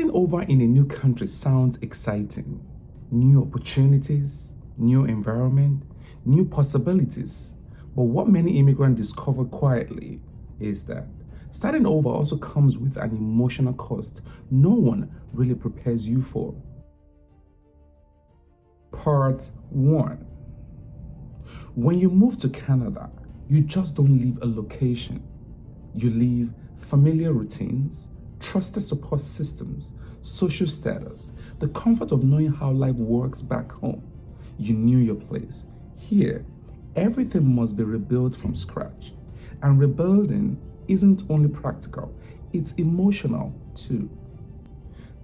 Starting over in a new country sounds exciting. New opportunities, new environment, new possibilities. But what many immigrants discover quietly is that starting over also comes with an emotional cost no one really prepares you for. Part 1. When you move to Canada, you just don't leave a location. You leave familiar routines, trusted support systems, social status, the comfort of knowing how life works back home. You knew your place. Here, everything must be rebuilt from scratch. And rebuilding isn't only practical, it's emotional too.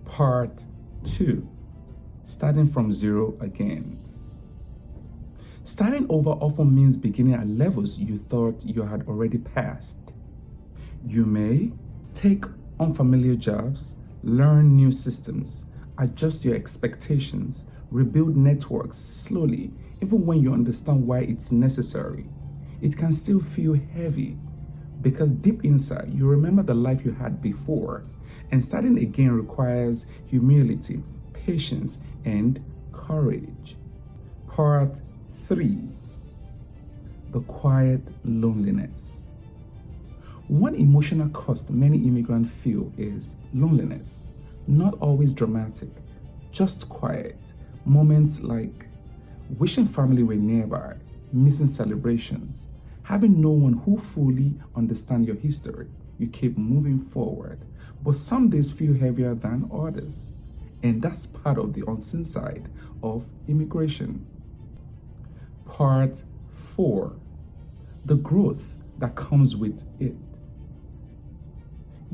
Part 2. Starting from zero again. Starting over often means beginning at levels you thought you had already passed. You may take unfamiliar jobs, learn new systems, adjust your expectations, rebuild networks slowly, even when you understand why it's necessary. It can still feel heavy because deep inside you remember the life you had before, and starting again requires humility, patience, and courage. Part 3. The quiet loneliness. One emotional cost many immigrants feel is loneliness. Not always dramatic, just quiet. Moments like wishing family were nearby, missing celebrations, having no one who fully understands your history. You keep moving forward, but some days feel heavier than others. And that's part of the unseen side of immigration. Part 4. The growth that comes with it.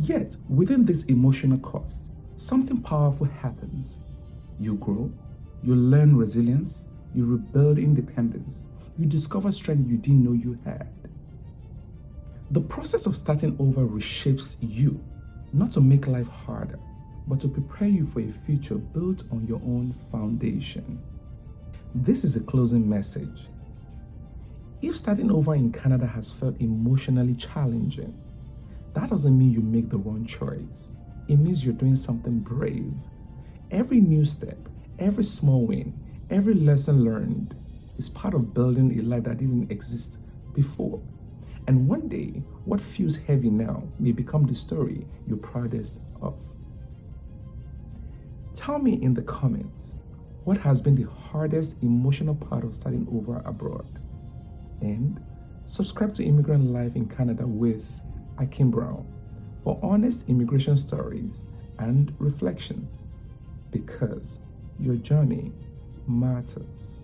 Yet, within this emotional cost, something powerful happens. You grow, you learn resilience, you rebuild independence, you discover strength you didn't know you had. The process of starting over reshapes you, not to make life harder, but to prepare you for a future built on your own foundation. This is a closing message. If starting over in Canada has felt emotionally challenging, that doesn't mean you make the wrong choice. It means you're doing something brave. Every new step, every small win, every lesson learned is part of building a life that didn't exist before. And one day, what feels heavy now may become the story you're proudest of. Tell me in the comments, what has been the hardest emotional part of starting over abroad? And subscribe to Immigrant Life in Canada with Akin for honest immigration stories and reflections, because your journey matters.